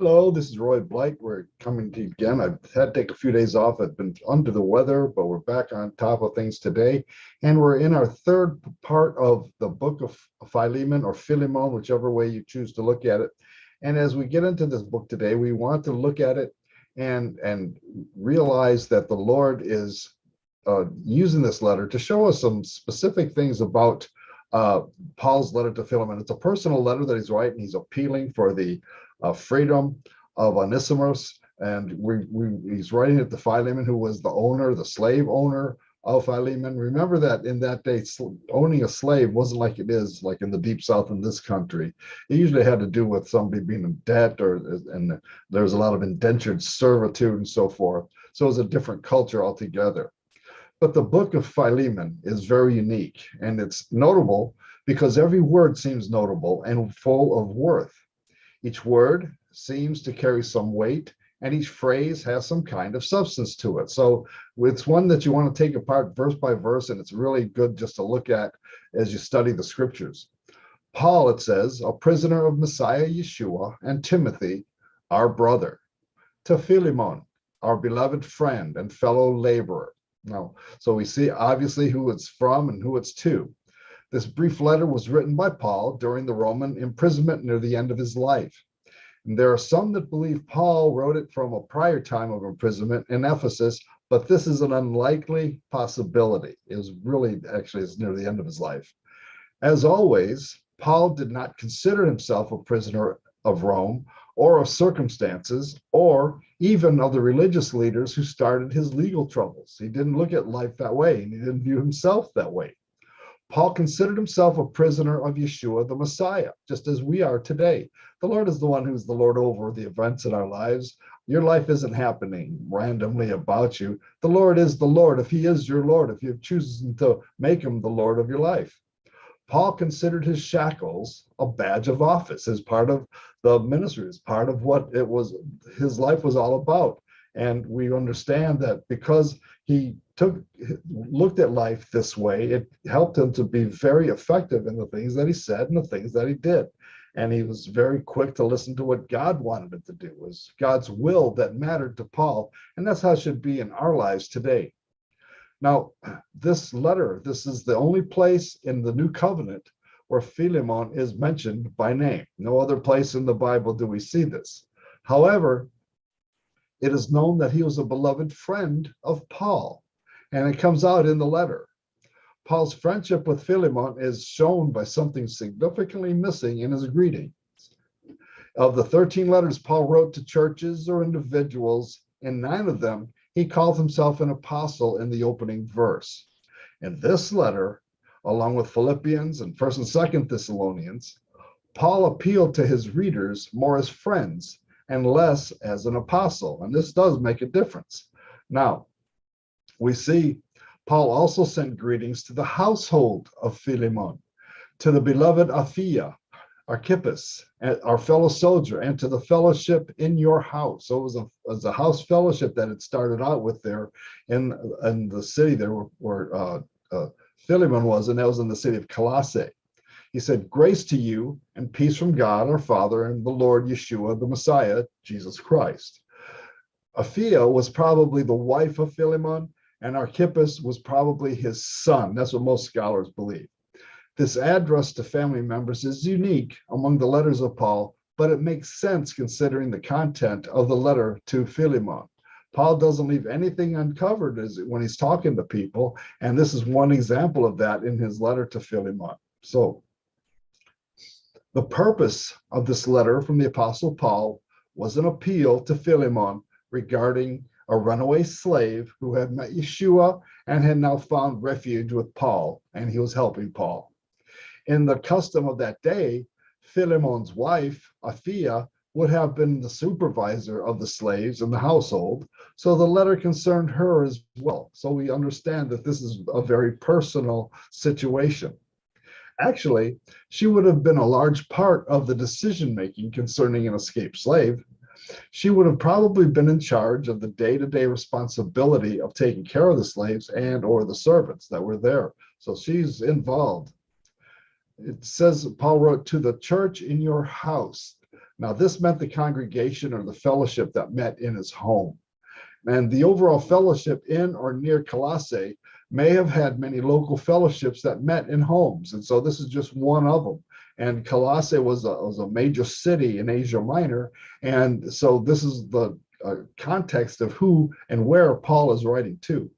Hello, this is Roy Blight. We're coming to you again. I've had to take a few days off. I've been under the weather, but we're back on top of things today. And we're in our third part of the book of Philemon or Philemon, whichever way you choose to look at it. And as we get into this book today, we want to look at it and realize that the Lord is using this letter to show us some specific things about Paul's letter to Philemon. It's a personal letter that he's writing. He's appealing for the freedom of Onesimus, and he's writing it to Philemon, who was the owner, the slave owner of Philemon. Remember that in that day, owning a slave wasn't like it is like in the deep south in this country. It usually had to do with somebody being in debt, and there's a lot of indentured servitude and so forth. So it was a different culture altogether. But the book of Philemon is very unique, and it's notable because every word seems notable and full of worth. Each word seems to carry some weight, and each phrase has some kind of substance to it. So it's one that you want to take apart verse by verse, and it's really good just to look at as you study the scriptures. Paul, it says, a prisoner of Messiah Yeshua, and Timothy, our brother, to Philemon, our beloved friend and fellow laborer. Now, so we see obviously who it's from and who it's to. This brief letter was written by Paul during the Roman imprisonment near the end of his life. And there are some that believe Paul wrote it from a prior time of imprisonment in Ephesus, but this is an unlikely possibility. It was really, actually, it's near the end of his life. As always, Paul did not consider himself a prisoner of Rome or of circumstances or even of the religious leaders who started his legal troubles. He didn't look at life that way, and he didn't view himself that way. Paul considered himself a prisoner of Yeshua, the Messiah, just as we are today. The Lord is the one who's the Lord over the events in our lives. Your life isn't happening randomly about you. The Lord is the Lord. If he is your Lord, if you've chosen to make him the Lord of your life. Paul considered his shackles a badge of office as part of the ministry, as part of what it was, his life was all about. And we understand that because he looked at life this way, it helped him to be very effective in the things that he said and the things that he did. And he was very quick to listen to what God wanted him to do. It was God's will that mattered to Paul. And that's how it should be in our lives today. Now, this letter, this is the only place in the New Covenant where Philemon is mentioned by name. No other place in the Bible do we see this. However, it is known that he was a beloved friend of Paul, and it comes out in the letter. Paul's friendship with Philemon is shown by something significantly missing in his greeting. Of the 13 letters Paul wrote to churches or individuals, in 9 of them, he calls himself an apostle in the opening verse. In this letter, along with Philippians and 1st and 2nd Thessalonians, Paul appealed to his readers more as friends and less as an apostle. And this does make a difference. Now, we see Paul also sent greetings to the household of Philemon, to the beloved Apphia, Archippus, our fellow soldier, and to the fellowship in your house. So it was a house fellowship that it started out with there in the city there where Philemon was, and that was in the city of Colossae. He said, grace to you and peace from God, our Father, and the Lord Yeshua, the Messiah, Jesus Christ. Apphia was probably the wife of Philemon, and Archippus was probably his son. That's what most scholars believe. This address to family members is unique among the letters of Paul, but it makes sense considering the content of the letter to Philemon. Paul doesn't leave anything uncovered when he's talking to people, and this is one example of that in his letter to Philemon. So, the purpose of this letter from the Apostle Paul was an appeal to Philemon regarding a runaway slave who had met Yeshua and had now found refuge with Paul, and he was helping Paul. In the custom of that day, Philemon's wife, Apphia, would have been the supervisor of the slaves in the household, so the letter concerned her as well. So we understand that this is a very personal situation. Actually, she would have been a large part of the decision-making concerning an escaped slave. She would have probably been in charge of the day-to-day responsibility of taking care of the slaves and or the servants that were there. So she's involved. It says Paul wrote to the church in your house. Now, this meant the congregation or the fellowship that met in his home. And the overall fellowship in or near Colossae may have had many local fellowships that met in homes. And so this is just one of them. And Colossae was a major city in Asia Minor. And so this is the context of who and where Paul is writing to.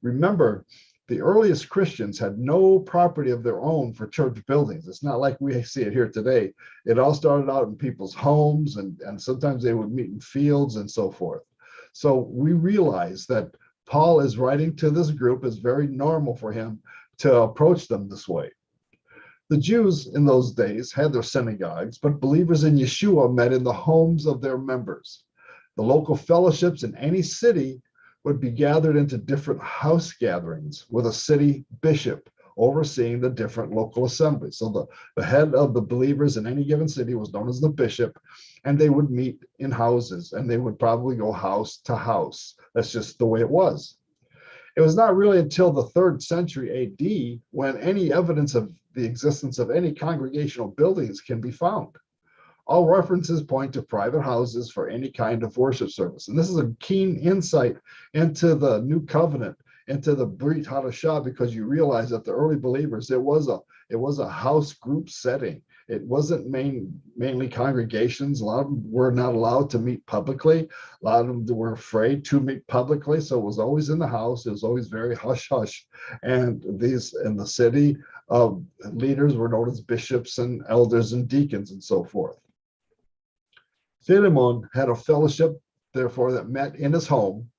Remember, the earliest Christians had no property of their own for church buildings. It's not like we see it here today. It all started out in people's homes, and sometimes they would meet in fields and so forth. So we realize that Paul is writing to this group. It's very normal for him to approach them this way. The Jews in those days had their synagogues, but believers in Yeshua met in the homes of their members. The local fellowships in any city would be gathered into different house gatherings with a city bishop overseeing the different local assemblies. So the head of the believers in any given city was known as the bishop, and they would meet in houses, and they would probably go house to house. That's just the way it was. It was not really until the 3rd century AD when any evidence of the existence of any congregational buildings can be found. All references point to private houses for any kind of worship service. And this is a keen insight into the new covenant, into the Brit Hadashah, because you realize that the early believers, it was a house group setting. It wasn't mainly congregations. A lot of them were not allowed to meet publicly. A lot of them were afraid to meet publicly. So it was always in the house. It was always very hush hush. And these in the city, leaders were known as bishops and elders and deacons and so forth. Philemon had a fellowship, therefore, that met in his home,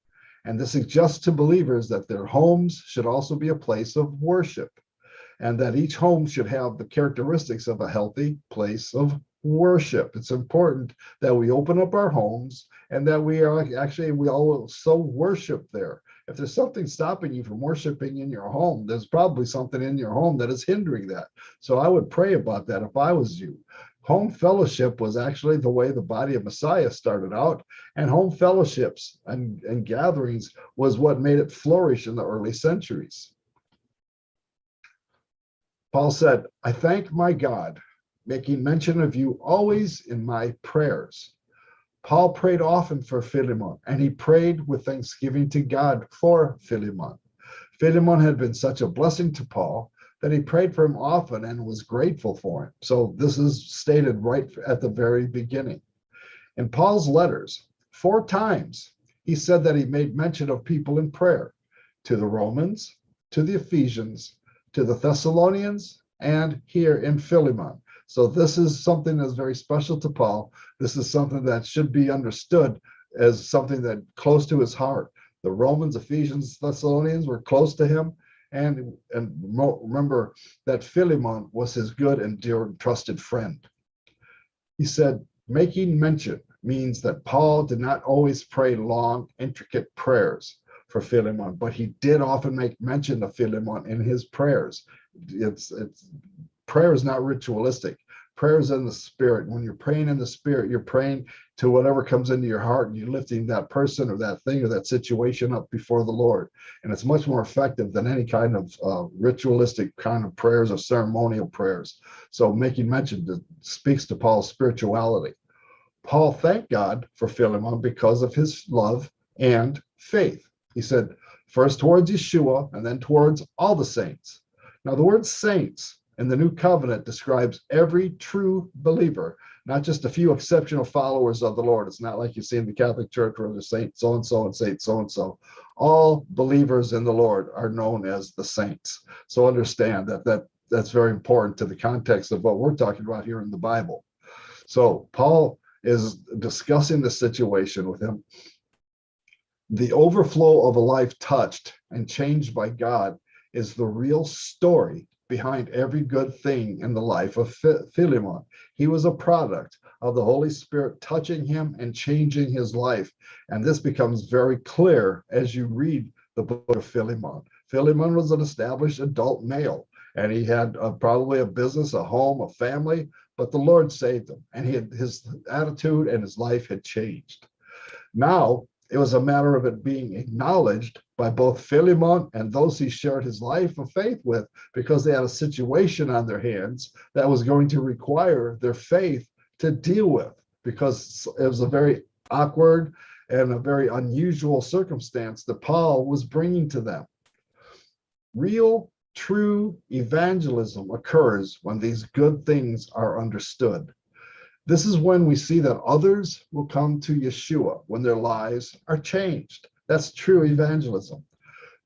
and this suggests to believers that their homes should also be a place of worship, and that each home should have the characteristics of a healthy place of worship. It's important that we open up our homes and that we also worship there. If there's something stopping you from worshiping in your home, there's probably something in your home that is hindering that. So I would pray about that if I was you. Home fellowship was actually the way the body of Messiah started out, and home fellowships and gatherings was what made it flourish in the early centuries. Paul said, I thank my God, making mention of you always in my prayers. Paul prayed often for Philemon, and he prayed with thanksgiving to God for Philemon. Philemon had been such a blessing to Paul that he prayed for him often and was grateful for him. So this is stated right at the very beginning. In Paul's letters, 4 times, he said that he made mention of people in prayer, to the Romans, to the Ephesians, to the Thessalonians, and here in Philemon. So this is something that's very special to Paul. This is something that should be understood as something that close to his heart. The Romans, Ephesians, Thessalonians were close to him. And remember that Philemon was his good and dear and trusted friend. He said, making mention means that Paul did not always pray long, intricate prayers for Philemon, but he did often make mention of Philemon in his prayers. Prayer is not ritualistic. Prayer is in the spirit. When you're praying in the spirit, you're praying to whatever comes into your heart, and you're lifting that person or that thing or that situation up before the Lord. And it's much more effective than any kind of ritualistic kind of prayers or ceremonial prayers. So making mention speaks to Paul's spirituality. Paul thanked God for Philemon because of his love and faith. He said, first towards Yeshua and then towards all the saints. Now, the word saints in the New Covenant describes every true believer, not just a few exceptional followers of the Lord. It's not like you see in the Catholic Church where there's saint so-and-so and saint so-and-so. All believers in the Lord are known as the saints. So understand that's very important to the context of what we're talking about here in the Bible. So Paul is discussing the situation with him. The overflow of a life touched and changed by God is the real story behind every good thing in the life of Philemon. He was a product of the Holy Spirit touching him and changing his life. And this becomes very clear as you read the book of Philemon. Philemon was an established adult male, and he had probably a business, a home, a family, but the Lord saved him, and his attitude and his life had changed. Now, it was a matter of it being acknowledged by both Philemon and those he shared his life of faith with, because they had a situation on their hands that was going to require their faith to deal with. because it was a very awkward and a very unusual circumstance that Paul was bringing to them. Real, true evangelism occurs when these good things are understood. This is when we see that others will come to Yeshua when their lives are changed. That's true evangelism.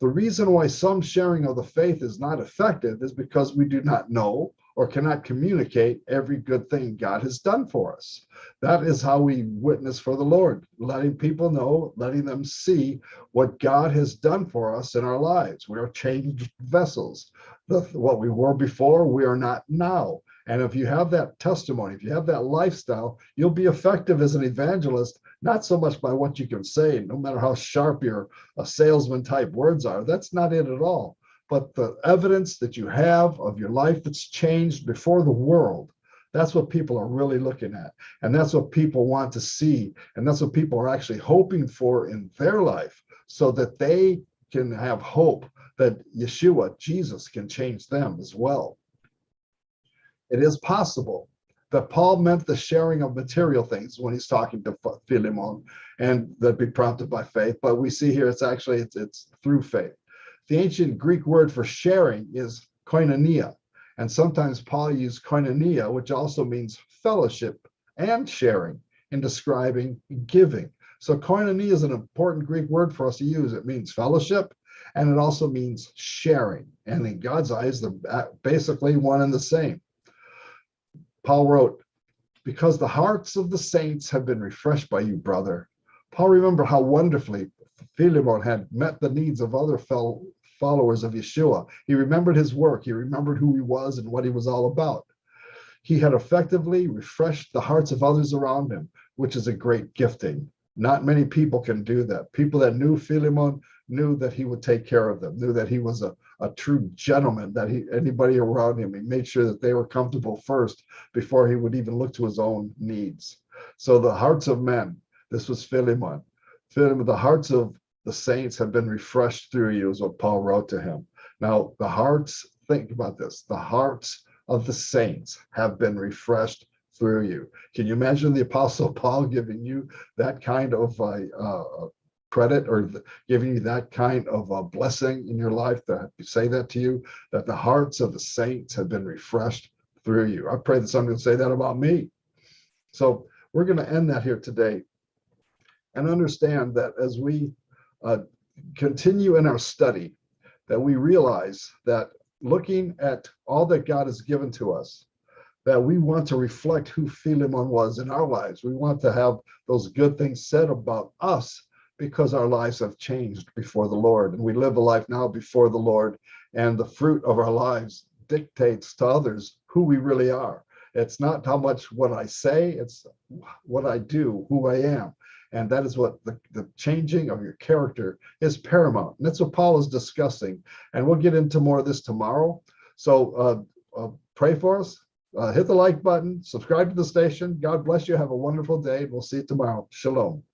The reason why some sharing of the faith is not effective is because we do not know or cannot communicate every good thing God has done for us. That is how we witness for the Lord, letting people know, letting them see what God has done for us in our lives. We are changed vessels. What we were before, we are not now. And if you have that testimony, if you have that lifestyle, you'll be effective as an evangelist, not so much by what you can say, no matter how sharp your salesman type words are. That's not it at all. But the evidence that you have of your life that's changed before the world, that's what people are really looking at. And that's what people want to see. And that's what people are actually hoping for in their life, so that they can have hope that Yeshua, Jesus, can change them as well. It is possible that Paul meant the sharing of material things when he's talking to Philemon, and that be prompted by faith. But we see here it's actually it's through faith. The ancient Greek word for sharing is koinonia, and sometimes Paul used koinonia, which also means fellowship and sharing, in describing giving. So koinonia is an important Greek word for us to use. It means fellowship, and it also means sharing. And in God's eyes, they're basically one and the same. Paul wrote, because the hearts of the saints have been refreshed by you, brother. Paul remembered how wonderfully Philemon had met the needs of other followers of Yeshua. He remembered his work. He remembered who he was and what he was all about. He had effectively refreshed the hearts of others around him, which is a great gifting. Not many people can do that. People that knew Philemon knew that he would take care of them, knew that he was a true gentleman, that anybody around him, he made sure that they were comfortable first before he would even look to his own needs. So the hearts of men, this was Philemon. Philemon, the hearts of the saints have been refreshed through you, is what Paul wrote to him. Now, the hearts, think about this, the hearts of the saints have been refreshed through you. Can you imagine the Apostle Paul giving you that kind of credit, or giving you that kind of a blessing in your life, to say that to you, that the hearts of the saints have been refreshed through you? I pray that somebody will say that about me. So we're going to end that here today, and understand that as we continue in our study, that we realize that looking at all that God has given to us, that we want to reflect who Philemon was in our lives. We want to have those good things said about us, because our lives have changed before the Lord, and we live a life now before the Lord, and the fruit of our lives dictates to others who we really are. It's not how much what I say, it's what I do, who I am. And that is what the changing of your character is paramount. And that's what Paul is discussing. And we'll get into more of this tomorrow. So pray for us. Hit the like button, subscribe to the station. God bless you. Have a wonderful day. We'll see you tomorrow. Shalom.